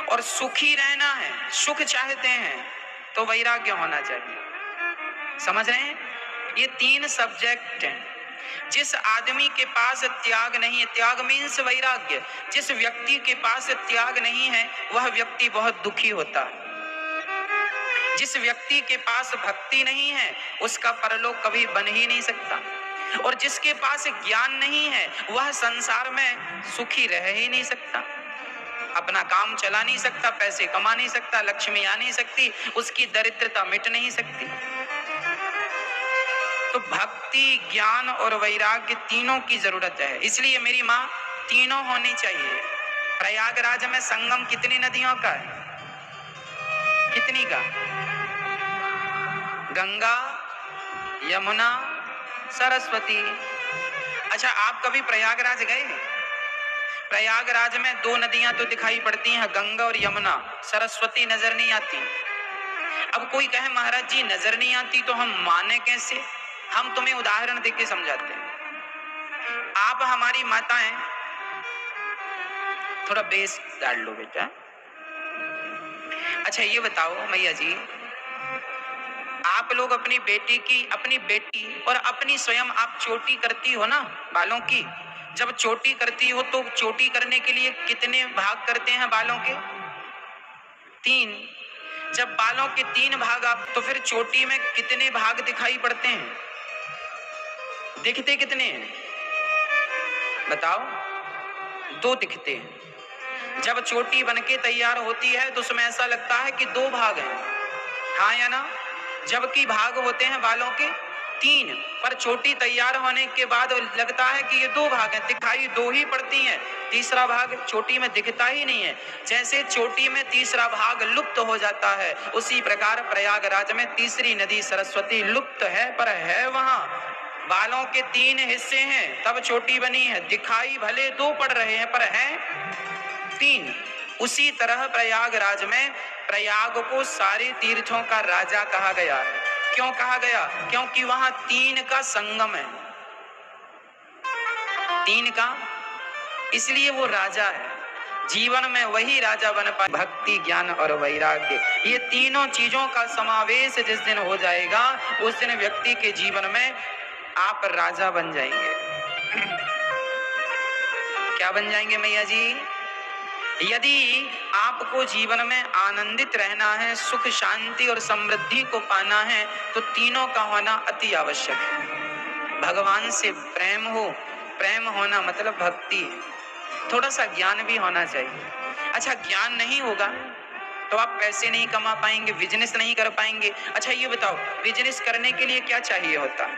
और सुखी रहना है, सुख चाहते हैं तो वैराग्य होना चाहिए। समझ रहे हैं? ये 3 सब्जेक्ट हैं। जिस आदमी के पास त्याग नहीं है, त्याग मीन्स वैराग्य, जिस व्यक्ति के पास त्याग नहीं है वह व्यक्ति बहुत दुखी होता है। जिस व्यक्ति के पास भक्ति नहीं है उसका परलोक कभी बन ही नहीं सकता। और जिसके पास ज्ञान नहीं है वह संसार में सुखी रह ही नहीं सकता, अपना काम चला नहीं सकता, पैसे कमा नहीं सकता, लक्ष्मी आ नहीं सकती, उसकी दरिद्रता मिट नहीं सकती। तो भक्ति, ज्ञान और वैराग्य तीनों की जरूरत है। इसलिए मेरी माँ तीनों होनी चाहिए। प्रयागराज में संगम कितनी नदियों का है? कितनी का? गंगा, यमुना, सरस्वती। अच्छा, आप कभी प्रयागराज गए? प्रयागराज में 2 नदियां तो दिखाई पड़ती हैं, गंगा और यमुना, सरस्वती नजर नहीं आती। अब कोई कहे महाराज जी नजर नहीं आती तो हम माने कैसे? हम तुम्हें उदाहरण देके समझाते हैं। आप हमारी माताएं, थोड़ा बेस डाल लो बेटा। अच्छा ये बताओ मैया जी, आप लोग अपनी बेटी और अपनी स्वयं आप चोटी करती हो ना बालों की, जब चोटी करती हो तो चोटी करने के लिए कितने भाग करते हैं बालों के? 3। जब बालों के 3 भाग आप, तो फिर चोटी में कितने भाग दिखाई पड़ते हैं? दिखते कितने हैं बताओ? 2 दिखते हैं। जब चोटी बनके तैयार होती है तो उसमें ऐसा लगता है कि 2 भाग हैं, हाँ या ना? जबकि भाग होते हैं बालों के 3, पर चोटी तैयार होने के बाद लगता है कि ये 2 भाग हैं, दिखाई 2 ही पड़ती हैं, तीसरा भाग चोटी में दिखता ही नहीं है। जैसे चोटी में तीसरा भाग लुप्त हो जाता है, उसी प्रकार प्रयागराज में तीसरी नदी सरस्वती लुप्त है, पर है वहां। बालों के 3 हिस्से हैं तब चोटी बनी है, दिखाई भले 2 पड़ रहे हैं पर हैं 3। उसी तरह प्रयागराज में प्रयाग को सारे तीर्थों का राजा कहा गया है। क्यों कहा गया? क्योंकि वहां 3 का संगम है, 3 का, इसलिए वो राजा है। जीवन में वही राजा बन पाए, भक्ति, ज्ञान और वैराग्य, ये तीनों चीजों का समावेश जिस दिन हो जाएगा उस दिन व्यक्ति के जीवन में आप राजा बन जाएंगे। क्या बन जाएंगे मैया जी? यदि आपको जीवन में आनंदित रहना है, सुख, शांति और समृद्धि को पाना है तो तीनों का होना अति आवश्यक है। भगवान से प्रेम हो, प्रेम होना मतलब भक्ति, थोड़ा सा ज्ञान भी होना चाहिए। अच्छा ज्ञान नहीं होगा तो आप पैसे नहीं कमा पाएंगे, बिजनेस नहीं कर पाएंगे। अच्छा ये बताओ, बिजनेस करने के लिए क्या चाहिए होता?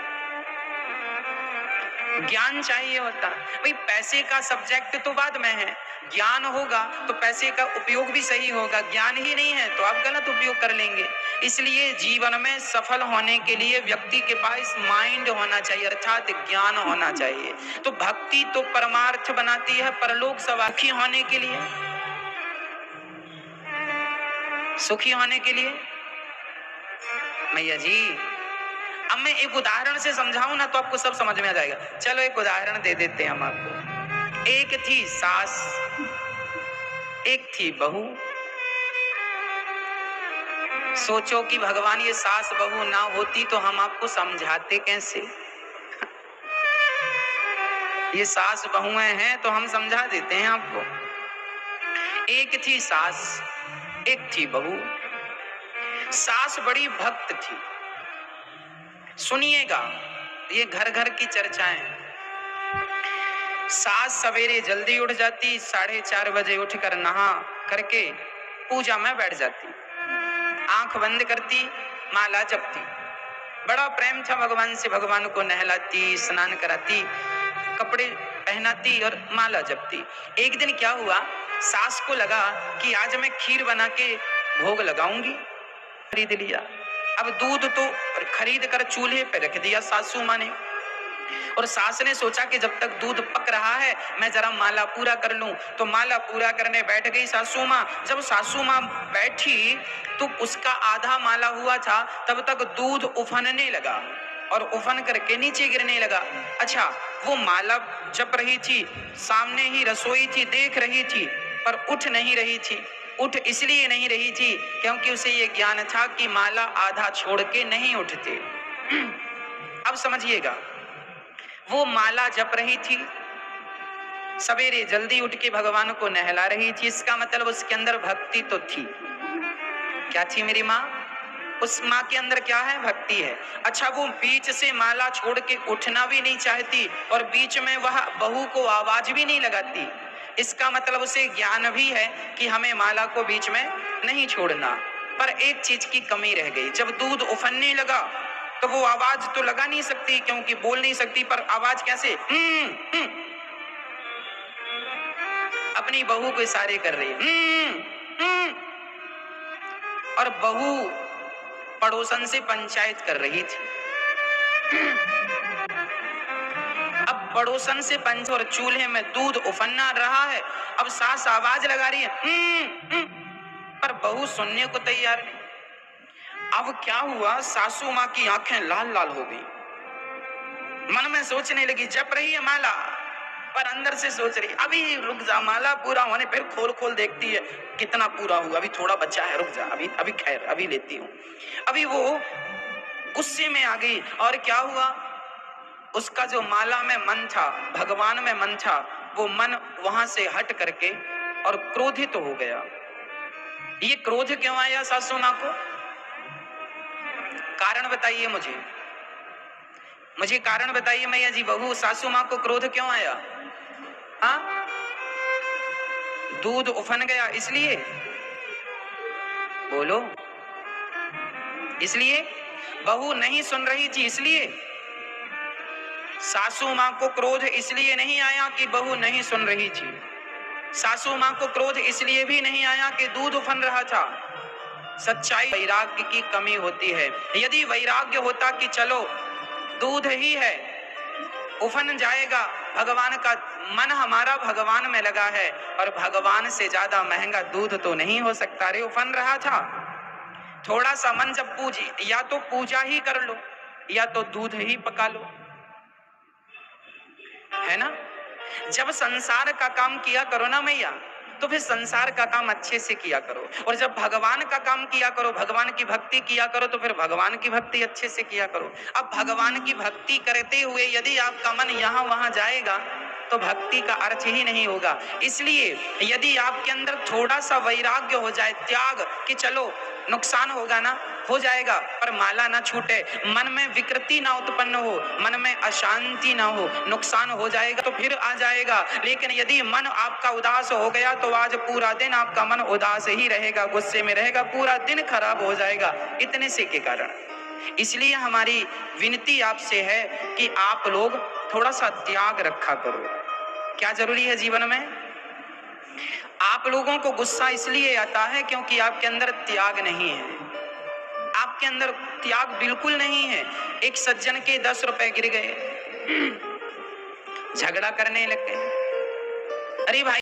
ज्ञान चाहिए होता। भाई पैसे का सब्जेक्ट तो बाद में है, ज्ञान होगा तो पैसे का उपयोग भी सही होगा, ज्ञान ही नहीं है तो आप गलत उपयोग कर लेंगे। इसलिए जीवन में सफल होने के लिए व्यक्ति के पास माइंड होना चाहिए, अर्थात ज्ञान होना चाहिए। तो भक्ति तो परमार्थ बनाती है परलोक सुखी होने के लिए, सुखी होने के लिए। मैया जी अब मैं एक उदाहरण से समझाऊं ना तो आपको सब समझ में आ जाएगा। चलो एक उदाहरण दे देते हैं हम आपको। एक थी सास, एक थी बहू। सोचो कि भगवान ये सास बहू ना होती तो हम आपको समझाते कैसे? ये सास बहुएं हैं तो हम समझा देते हैं आपको। एक थी सास, एक थी बहू। सास बड़ी भक्त थी। सुनिएगा, ये घर घर की चर्चाएं। सास सवेरे जल्दी उठ जाती, 4:30 बजे उठकर नहा करके पूजा में बैठ जाती, आंख बंद करती, माला जपती। बड़ा प्रेम था भगवान से, भगवान को नहलाती, स्नान कराती, कपड़े पहनाती और माला जपती। एक दिन क्या हुआ, सास को लगा कि आज मैं खीर बना के भोग लगाऊंगी। खरीद लिया। अब दूध तो खरीद कर चूल्हे पे रख दिया सासू माँ ने, और सास ने सोचा कि जब तक दूध पक रहा है मैं जरा माला पूरा कर लूं। तो माला पूरा करने बैठ गई सासू माँ। जब सासू माँ बैठी तो उसका आधा माला हुआ था, तब तक दूध उफनने लगा और उफन करके नीचे गिरने लगा। अच्छा वो माला जप रही थी, सामने ही रसोई थी, देख रही थी पर उठ नहीं रही थी। उठ इसलिए नहीं रही थी क्योंकि उसे ये ज्ञान था कि माला आधा छोड़ के नहीं उठते। अब समझिएगा, वो माला जप रही थी, सवेरे जल्दी उठ के भगवान को नहला रही थी, इसका मतलब उसके अंदर भक्ति तो थी। क्या थी मेरी माँ? उस माँ के अंदर क्या है? भक्ति है। अच्छा, वो बीच से माला छोड़ के उठना भी नहीं चाहती और बीच में वह बहू को आवाज भी नहीं लगाती, इसका मतलब उसे ज्ञान भी है कि हमें माला को बीच में नहीं छोड़ना। पर एक चीज की कमी रह गई, जब दूध उफनने लगा तो वो आवाज तो लगा नहीं सकती क्योंकि बोल नहीं सकती, पर आवाज कैसे? अपनी बहू को इशारे कर रही है। और बहू पड़ोसन से पंचायत कर रही थी। अब पड़ोसन से पंच और चूल्हे में दूध उफन्ना रहा है, अब सास आवाज लगा रही है, पर बहू सुनने को तैयार नहीं। अब क्या हुआ, सासू माँ की आंखें लाल लाल हो गई, मन में सोचने लगी, जप रही है माला पर अंदर से सोच रही अभी रुक जा, माला पूरा होने, फिर खोल खोल देखती है कितना पूरा हुआ, अभी थोड़ा बचा है, रुक जा, अभी खैर अभी लेती हूँ। अभी वो गुस्से में आ गई और क्या हुआ, उसका जो माला में मन था, भगवान में मन था, वो मन वहां से हट करके और क्रोधित हो गया। ये क्रोध क्यों आया सासू माँ को? कारण बताइए मुझे कारण बताइए मैया जी। बहू सासू माँ को क्रोध क्यों आया? हाँ, दूध उफन गया इसलिए? बोलो, इसलिए? बहू नहीं सुन रही थी इसलिए? सासू माँ को क्रोध इसलिए नहीं आया कि बहू नहीं सुन रही थी, सासू माँ को क्रोध इसलिए भी नहीं आया कि दूध उफन रहा था। सच्चाई वैराग्य की कमी होती है। यदि वैराग्य होता कि चलो दूध ही है, उफन जाएगा, भगवान का मन हमारा भगवान में लगा है और भगवान से ज्यादा महंगा दूध तो नहीं हो सकता। रे उफन रहा था, थोड़ा सा मन जब पूजी, या तो पूजा ही कर लो या तो दूध ही पका लो, है ना? जब संसार का काम किया करो ना मैया, तो फिर संसार का काम अच्छे से किया करो, और जब भगवान का काम किया करो, भगवान की भक्ति किया करो, तो फिर भगवान की भक्ति अच्छे से किया करो। अब भगवान की भक्ति करते हुए यदि आपका मन यहाँ वहां जाएगा तो भक्ति का अर्थ ही नहीं होगा। इसलिए यदि आपके अंदर थोड़ा सा वैराग्य हो जाए, त्याग, कि चलो नुकसान होगा ना, हो जाएगा, पर माला ना छूटे, मन में विकृति ना उत्पन्न हो, मन में अशांति ना हो, नुकसान हो जाएगा तो फिर आ जाएगा। लेकिन यदि मन आपका उदास हो गया तो आज पूरा दिन आपका मन उदास ही रहेगा, गुस्से में रहेगा, पूरा दिन खराब हो जाएगा, इतने से के कारण। इसलिए हमारी विनती आपसे है कि आप लोग थोड़ा सा त्याग रखा करो। क्या जरूरी है जीवन में? आप लोगों को गुस्सा इसलिए आता है क्योंकि आपके अंदर त्याग नहीं है, आपके अंदर त्याग बिल्कुल नहीं है। एक सज्जन के 10 रुपए गिर गए, झगड़ा करने लग गए, अरे भाई